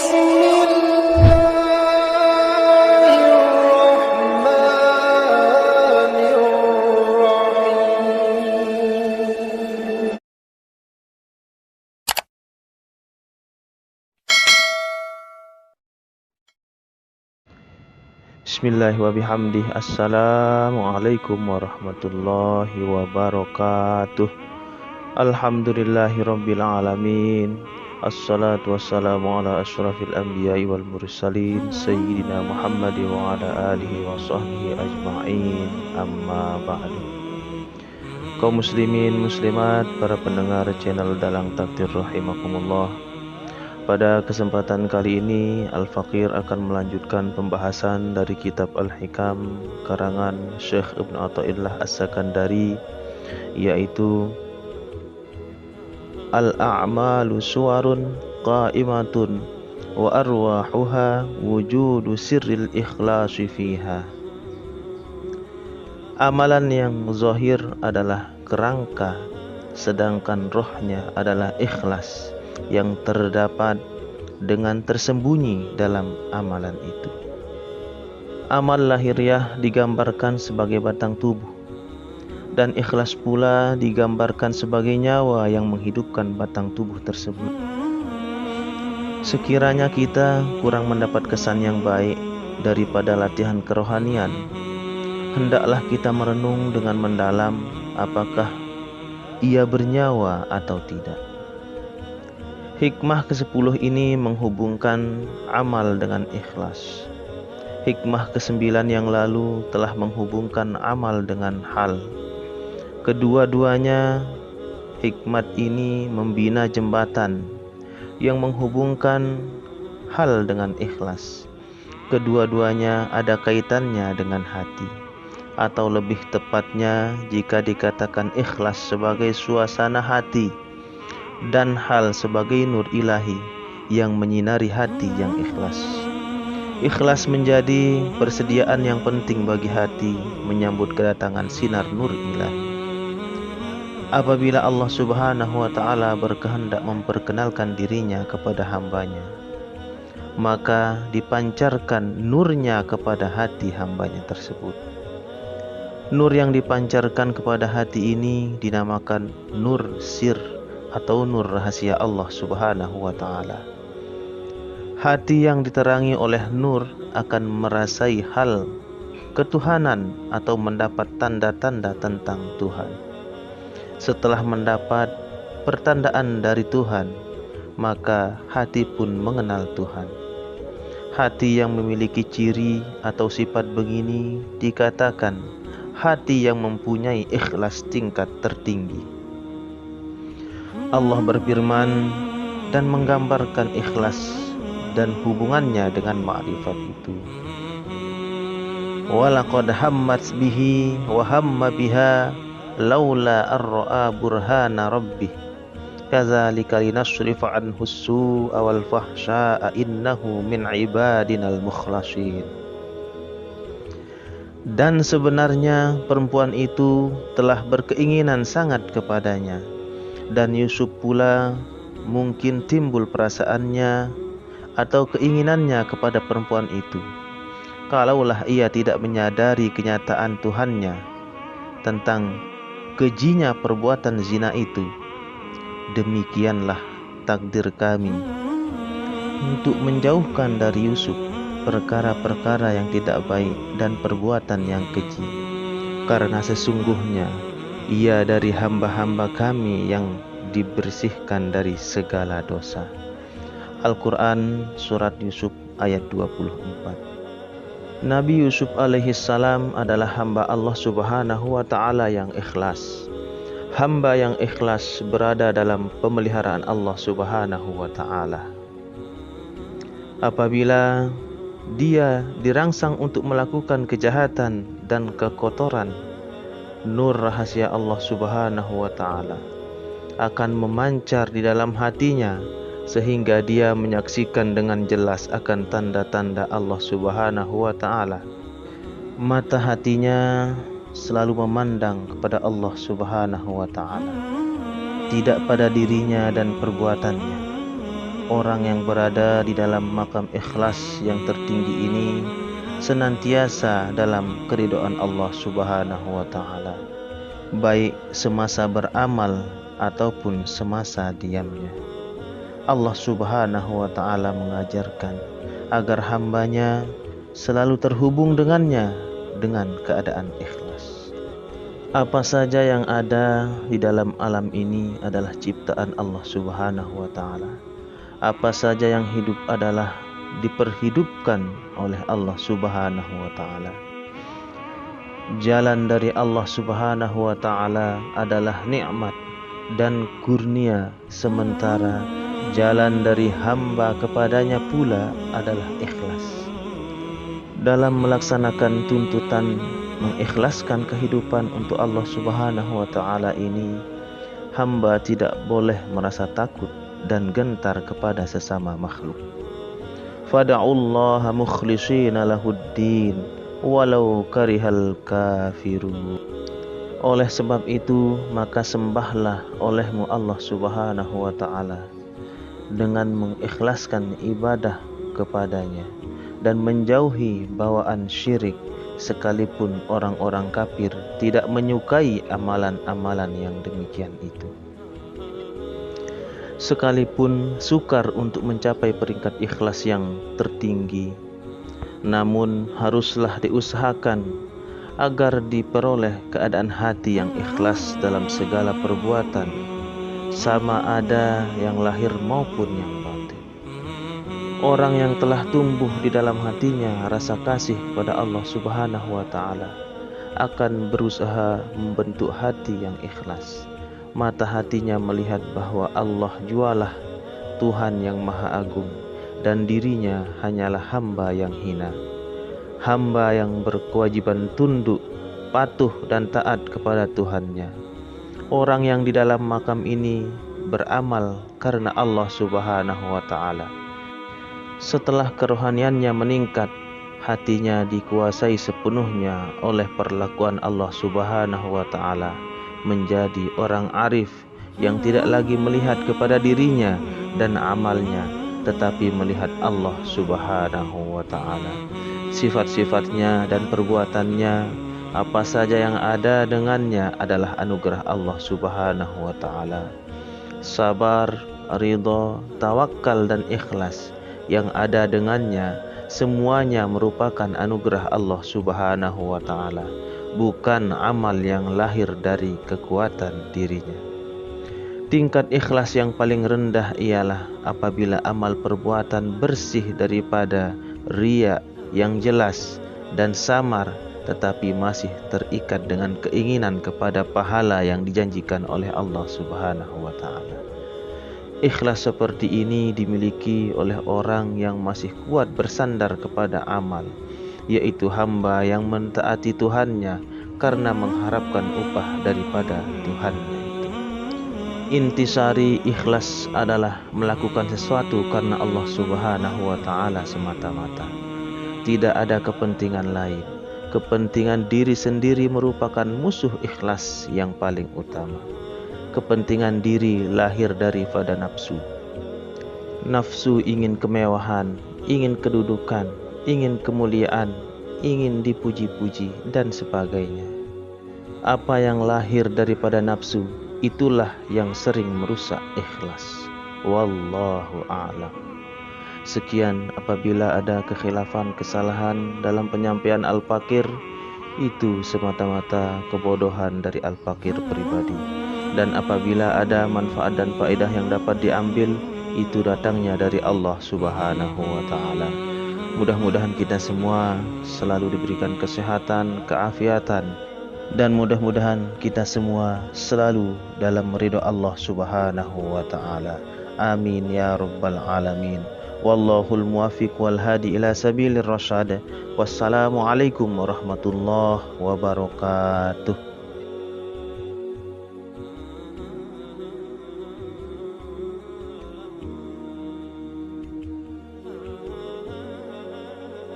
Bismillah wa bihamdih. Assalamualaikum warahmatullahi wabarakatuh. Alhamdulillahi rabbil alamin. Assalatu wassalamu ala asyrafil anbiya'i wal mursalin Sayyidina Muhammad wa ala alihi wa sahbihi ajma'in. Amma ba'du. Kaum muslimin muslimat, para pendengar channel Dalang Takdir rahimakumullah. Pada kesempatan kali ini, Al-Faqir akan melanjutkan pembahasan dari kitab Al-Hikam karangan Syekh Ibnu Athaillah As-Sakandari, yaitu Al-a'malu suwarun qa'imatun wa arwahuha wujudu sirril ikhlasi fiha. Amalan yang zahir adalah kerangka, sedangkan rohnya adalah ikhlas yang terdapat dengan tersembunyi dalam amalan itu. Amal lahiriah digambarkan sebagai batang tubuh, dan ikhlas pula digambarkan sebagai nyawa yang menghidupkan batang tubuh tersebut. Sekiranya kita kurang mendapat kesan yang baik daripada latihan kerohanian, hendaklah kita merenung dengan mendalam apakah ia bernyawa atau tidak. Hikmah ke-10 ini menghubungkan amal dengan ikhlas. Hikmah ke-9 yang lalu telah menghubungkan amal dengan hal. Kedua-duanya hikmat ini membina jembatan yang menghubungkan hal dengan ikhlas. Kedua-duanya ada kaitannya dengan hati, atau lebih tepatnya jika dikatakan ikhlas sebagai suasana hati dan hal sebagai nur ilahi yang menyinari hati yang ikhlas. Ikhlas menjadi persediaan yang penting bagi hati menyambut kedatangan sinar nur ilahi. Apabila Allah Subhanahu wa ta'ala berkehendak memperkenalkan dirinya kepada hambanya, maka dipancarkan nurnya kepada hati hambanya tersebut. Nur yang dipancarkan kepada hati ini dinamakan nur sir atau nur rahasia Allah Subhanahu wa ta'ala. Hati yang diterangi oleh nur akan merasai hal ketuhanan atau mendapat tanda-tanda tentang Tuhan. Setelah mendapat pertandaan dari Tuhan, maka hati pun mengenal Tuhan. Hati yang memiliki ciri atau sifat begini dikatakan hati yang mempunyai ikhlas tingkat tertinggi. Allah berfirman dan menggambarkan ikhlas dan hubungannya dengan ma'rifat itu. Walaqad hammat bihi wa hamma biha laula ar-ra'a burhana rabbih kadzalika linasrifa anhu as-su'a wal fahsya'a innahu min ibadinal mukhlasin. Dan sebenarnya perempuan itu telah berkeinginan sangat kepadanya, dan Yusuf pula mungkin timbul perasaannya atau keinginannya kepada perempuan itu, kalaulah ia tidak menyadari kenyataan Tuhannya tentang kejinya perbuatan zina itu. Demikianlah takdir kami untuk menjauhkan dari Yusuf perkara-perkara yang tidak baik dan perbuatan yang keji, karena sesungguhnya ia dari hamba-hamba kami yang dibersihkan dari segala dosa. Al-Quran Surat Yusuf ayat 24. Nabi Yusuf alaihissalam adalah hamba Allah Subhanahu wa ta'ala yang ikhlas. Hamba yang ikhlas berada dalam pemeliharaan Allah Subhanahu wa ta'ala. Apabila dia dirangsang untuk melakukan kejahatan dan kekotoran, nur rahasia Allah Subhanahu wa ta'ala akan memancar di dalam hatinya, sehingga dia menyaksikan dengan jelas akan tanda-tanda Allah Subhanahu wa ta'ala. Mata hatinya selalu memandang kepada Allah Subhanahu wa ta'ala, tidak pada dirinya dan perbuatannya. Orang yang berada di dalam makam ikhlas yang tertinggi ini senantiasa dalam keridhaan Allah Subhanahu wa taala, baik semasa beramal ataupun semasa diamnya. Allah Subhanahu wa taala mengajarkan agar hambanya selalu terhubung dengannya dengan keadaan ikhlas. Apa saja yang ada di dalam alam ini adalah ciptaan Allah Subhanahu wa taala. Apa saja yang hidup adalah diperhidupkan oleh Allah Subhanahu wa taala. Jalan dari Allah Subhanahu wa taala adalah nikmat dan kurnia, sementara jalan dari hamba kepadanya pula adalah ikhlas. Dalam melaksanakan tuntutan mengikhlaskan kehidupan untuk Allah Subhanahu wa taala ini, hamba tidak boleh merasa takut dan gentar kepada sesama makhluk. Fada'ullaha mukhlishina lahuddin walau karihal kafirun. Oleh sebab itu, maka sembahlah olehmu Allah Subhanahu wa taala dengan mengikhlaskan ibadah kepadanya dan menjauhi bawaan syirik, sekalipun orang-orang kafir tidak menyukai amalan-amalan yang demikian itu. Sekalipun sukar untuk mencapai peringkat ikhlas yang tertinggi, namun haruslah diusahakan agar diperoleh keadaan hati yang ikhlas dalam segala perbuatan, sama ada yang lahir maupun yang batin. Orang yang telah tumbuh di dalam hatinya rasa kasih pada Allah Subhanahu wa taala akan berusaha membentuk hati yang ikhlas. Mata hatinya melihat bahwa Allah jualah Tuhan yang Maha Agung dan dirinya hanyalah hamba yang hina, hamba yang berkewajiban tunduk, patuh dan taat kepada Tuhannya. Orang yang di dalam makam ini beramal karena Allah Subhanahu wa taala. Setelah kerohaniannya meningkat, hatinya dikuasai sepenuhnya oleh perlakuan Allah Subhanahu wa taala, menjadi orang arif yang tidak lagi melihat kepada dirinya dan amalnya, tetapi melihat Allah Subhanahu wa taala. Sifat-sifatnya dan perbuatannya, apa saja yang ada dengannya adalah anugerah Allah Subhanahu wa taala. Sabar, ridha, tawakal dan ikhlas yang ada dengannya semuanya merupakan anugerah Allah Subhanahu wa taala, bukan amal yang lahir dari kekuatan dirinya. Tingkat ikhlas yang paling rendah ialah apabila amal perbuatan bersih daripada riya yang jelas dan samar, tetapi masih terikat dengan keinginan kepada pahala yang dijanjikan oleh Allah Subhanahu wa taala. Ikhlas seperti ini dimiliki oleh orang yang masih kuat bersandar kepada amal, yaitu hamba yang mentaati Tuhannya karena mengharapkan upah daripada Tuhannya itu. Intisari ikhlas adalah melakukan sesuatu karena Allah Subhanahu wa taala semata-mata. Tidak ada kepentingan lain. Kepentingan diri sendiri merupakan musuh ikhlas yang paling utama. Kepentingan diri lahir daripada nafsu. Nafsu ingin kemewahan, ingin kedudukan, ingin kemuliaan, ingin dipuji-puji dan sebagainya. Apa yang lahir daripada nafsu, itulah yang sering merusak ikhlas. Wallahu a'lam. Sekian, apabila ada kekhilafan, kesalahan dalam penyampaian Al-Fakir, itu semata-mata kebodohan dari Al-Fakir pribadi. Dan apabila ada manfaat dan faedah yang dapat diambil, itu datangnya dari Allah Subhanahu wa taala. Mudah-mudahan kita semua selalu diberikan kesehatan, keafiatan, dan mudah-mudahan kita semua selalu dalam ridha Allah Subhanahu wa taala. Amin ya rabbal alamin. Wallahul muwaffiq wal hadi ila sabilir rasyad. Wassalamualaikum warahmatullahi wabarakatuh.